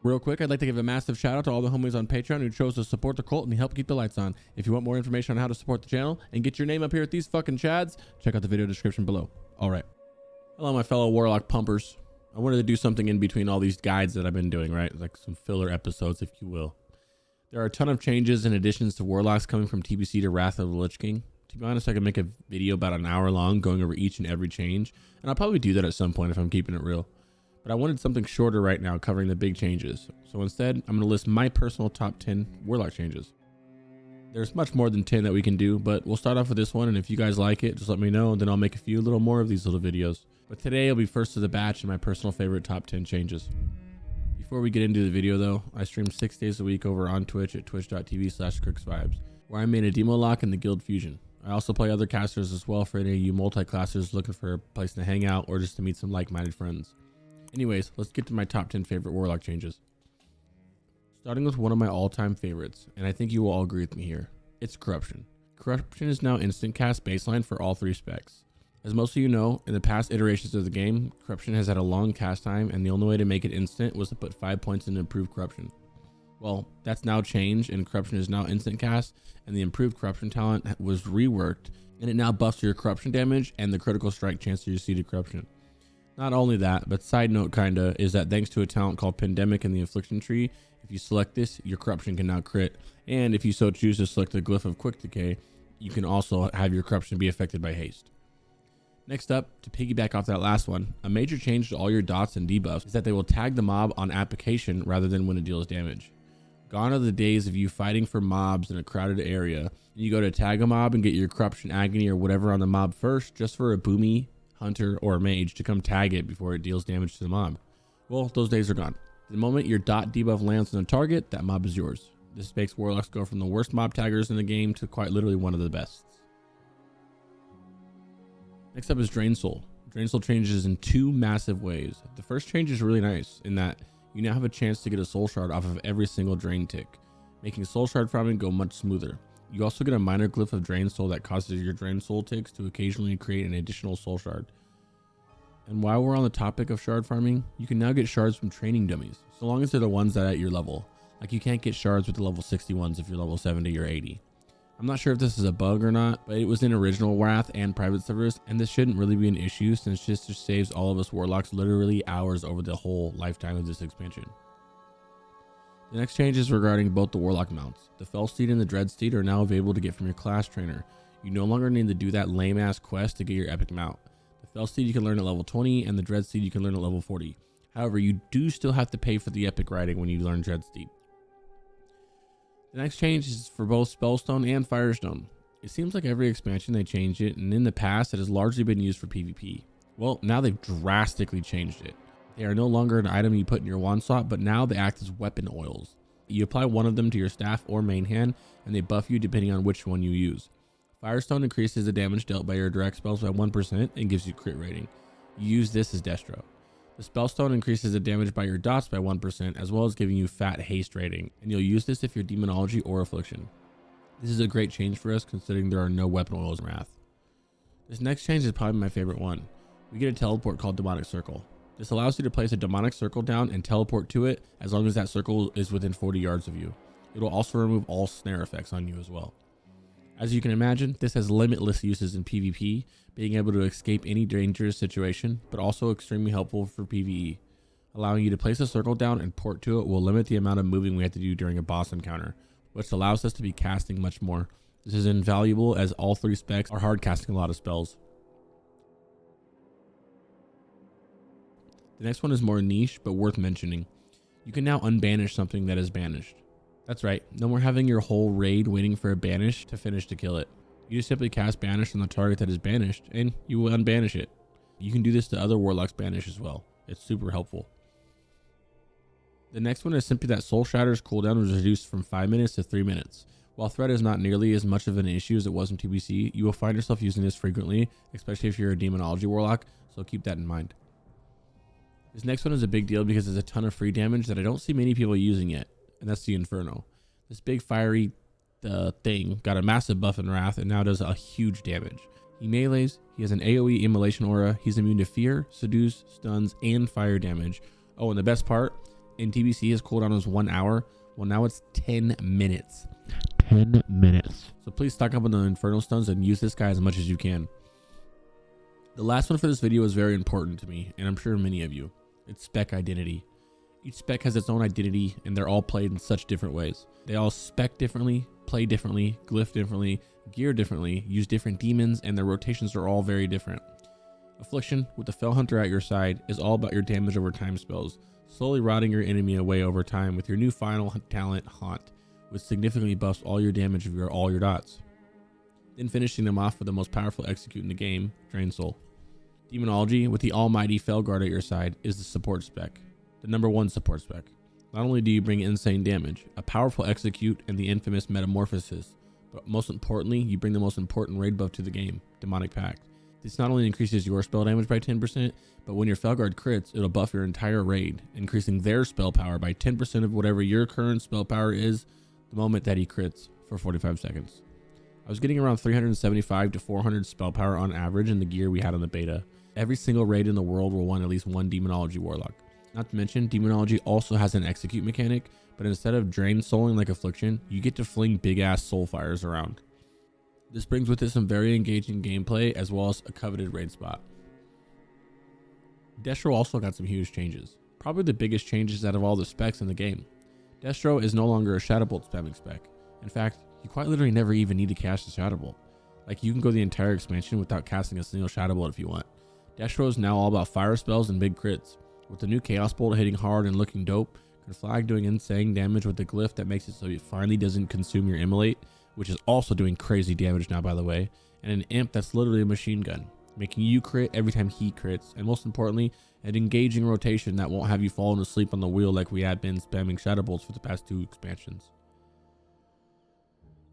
Real quick, I'd like to give a massive shout out to all the homies on Patreon who chose to support the cult and help keep the lights on. If you want more information on how to support the channel and get your name up here with these fucking chads, check out the video description below. All right. Hello, my fellow Warlock pumpers. I wanted to do something in between all these guides that I've been doing, right? Like some filler episodes, if you will. There are a ton of changes and additions to Warlocks coming from TBC to Wrath of the Lich King. To be honest, I could make a video about an hour long going over each and every change, and I'll probably do that at some point if I'm keeping it real. But I wanted something shorter right now covering the big changes. So instead, I'm going to list my personal top 10 Warlock changes. There's much more than 10 that we can do, but we'll start off with this one, and if you guys like it, just let me know, and then I'll make a few little more of these little videos. But today I'll be first to the batch and my personal favorite top 10 changes. Before we get into the video though, I stream 6 days a week over on Twitch at twitch.tv/CrixVibes, where I main a demo lock in the guild fusion. I also play other casters as well for any of you multi-classers looking for a place to hang out or just to meet some like-minded friends. Anyways, let's get to my top 10 favorite Warlock changes. Starting with one of my all-time favorites, and I think you will all agree with me here, it's Corruption. Corruption is now instant cast baseline for all 3 specs. As most of you know, in the past iterations of the game, Corruption has had a long cast time, and the only way to make it instant was to put 5 points in improved Corruption. Well, that's now changed, and Corruption is now instant cast, and the improved Corruption talent was reworked, and it now buffs your Corruption damage and the critical strike chance to your seeded Corruption. Not only that, but side note kinda, is that thanks to a talent called Pandemic in the Affliction tree, if you select this, your Corruption can now crit, and if you so choose to select the Glyph of Quick Decay, you can also have your Corruption be affected by haste. Next up, to piggyback off that last one, a major change to all your dots and debuffs is that they will tag the mob on application rather than when it deals damage. Gone are the days of you fighting for mobs in a crowded area, and you go to tag a mob and get your Corruption Agony or whatever on the mob first just for a Boomy, Hunter, or Mage to come tag it before it deals damage to the mob. Well, those days are gone. The moment your dot debuff lands on a target, that mob is yours. This makes Warlocks go from the worst mob taggers in the game to quite literally one of the best. Next up is Drain Soul. Drain Soul changes in 2 massive ways. The first change is really nice in that you now have a chance to get a Soul Shard off of every single Drain tick, making Soul Shard farming go much smoother. You also get a minor glyph of Drain Soul that causes your Drain Soul ticks to occasionally create an additional Soul Shard. And while we're on the topic of shard farming, you can now get shards from training dummies, so long as they're the ones that are at your level. Like you can't get shards with the level 61s if you're level 70 or 80. I'm not sure if this is a bug or not, but it was in original Wrath and private servers, and this shouldn't really be an issue since this just saves all of us Warlocks literally hours over the whole lifetime of this expansion. The next change is regarding both the Warlock mounts. The Fell Steed and the Dread Steed are now available to get from your class trainer. You no longer need to do that lame ass quest to get your epic mount. The Fell Steed you can learn at level 20 and the Dread Steed you can learn at level 40. However, you do still have to pay for the epic riding when you learn Dread Steed. The next change is for both Spellstone and Firestone. It seems like every expansion they change it, and in the past it has largely been used for PvP. Well, now they've drastically changed it. They are no longer an item you put in your wand slot, but now they act as weapon oils. You apply one of them to your staff or main hand, and they buff you depending on which one you use. Firestone increases the damage dealt by your direct spells by 1% and gives you crit rating. You use this as Destro. The Spellstone increases the damage by your dots by 1%, as well as giving you fat haste rating, and you'll use this if you're Demonology or Affliction. This is a great change for us considering there are no weapon oils in Wrath. This next change is probably my favorite one. We get a teleport called Demonic Circle. This allows you to place a demonic circle down and teleport to it as long as that circle is within 40 yards of you. It will also remove all snare effects on you as well. As you can imagine, this has limitless uses in PvP, being able to escape any dangerous situation, but also extremely helpful for PvE. Allowing you to place a circle down and port to it will limit the amount of moving we have to do during a boss encounter, which allows us to be casting much more. This is invaluable as all 3 specs are hard casting a lot of spells. The next one is more niche, but worth mentioning. You can now unbanish something that is banished. That's right, no more having your whole raid waiting for a banish to finish to kill it. You just simply cast banish on the target that is banished, and you will unbanish it. You can do this to other Warlocks banish as well. It's super helpful. The next one is simply that Soul Shatter's cooldown was reduced from 5 minutes to 3 minutes. While threat is not nearly as much of an issue as it was in TBC, you will find yourself using this frequently, especially if you're a Demonology Warlock, so keep that in mind. This next one is a big deal because there's a ton of free damage that I don't see many people using yet, and that's the Inferno. This big fiery thing got a massive buff in Wrath and now does a huge damage. He melees, he has an AoE immolation aura, he's immune to fear, seduce, stuns, and fire damage. Oh, and the best part, In TBC, his cooldown was 1 hour. Well, now it's 10 minutes. 10 minutes. So please stock up on the Infernal Stones and use this guy as much as you can. The last one for this video is very important to me, and I'm sure many of you. It's spec identity. Each spec has its own identity, and they're all played in such different ways. They all spec differently, play differently, glyph differently, gear differently, use different demons, and their rotations are all very different. Affliction, with the Fell Hunter at your side, is all about your damage over time spells, slowly rotting your enemy away over time with your new final talent, Haunt, which significantly buffs all your damage of all your dots. Then finishing them off with the most powerful execute in the game, Drain Soul. Demonology, with the almighty Felguard at your side, is the support spec, the #1 support spec. Not only do you bring insane damage, a powerful execute, and the infamous Metamorphosis, but most importantly, you bring the most important raid buff to the game, Demonic Pact. This not only increases your spell damage by 10%, but when your Felguard crits, it'll buff your entire raid, increasing their spell power by 10% of whatever your current spell power is the moment that he crits for 45 seconds. I was getting around 375 to 400 spell power on average in the gear we had on the beta. Every single raid in the world will want at least one Demonology Warlock. Not to mention, Demonology also has an execute mechanic, but instead of drain souling like Affliction, you get to fling big ass soul fires around. This brings with it some very engaging gameplay as well as a coveted raid spot. Destro also got some huge changes. Probably the biggest changes out of all the specs in the game. Destro is no longer a Shadow Bolt spamming spec. In fact, you quite literally never even need to cast a Shadow Bolt. Like, you can go the entire expansion without casting a single Shadow Bolt if you want. Destro is now all about fire spells and big crits. With the new Chaos Bolt hitting hard and looking dope, Conflag doing insane damage with the glyph that makes it so it finally doesn't consume your Immolate, which is also doing crazy damage now, by the way, and an imp that's literally a machine gun, making you crit every time he crits, and most importantly, an engaging rotation that won't have you falling asleep on the wheel like we had been spamming Shadow Bolts for the past 2 expansions.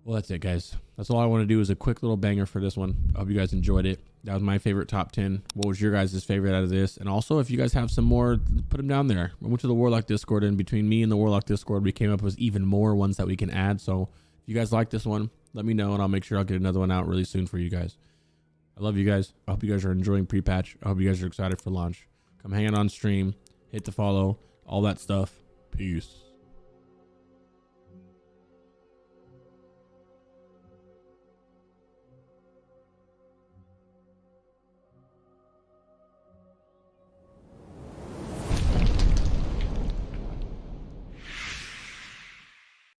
Well, that's it, guys. That's all I want to do is a quick little banger for this one. I hope you guys enjoyed it. That was my favorite top 10. What was your guys' favorite out of this? And also, if you guys have some more, put them down there. I went to the Warlock Discord, and between me and the Warlock Discord, we came up with even more ones that we can add. So if you guys like this one, let me know, and I'll make sure I'll get another one out really soon for you guys. I love you guys. I hope you guys are enjoying pre-patch. I hope you guys are excited for launch. Come hang out on stream, hit the follow, all that stuff. Peace.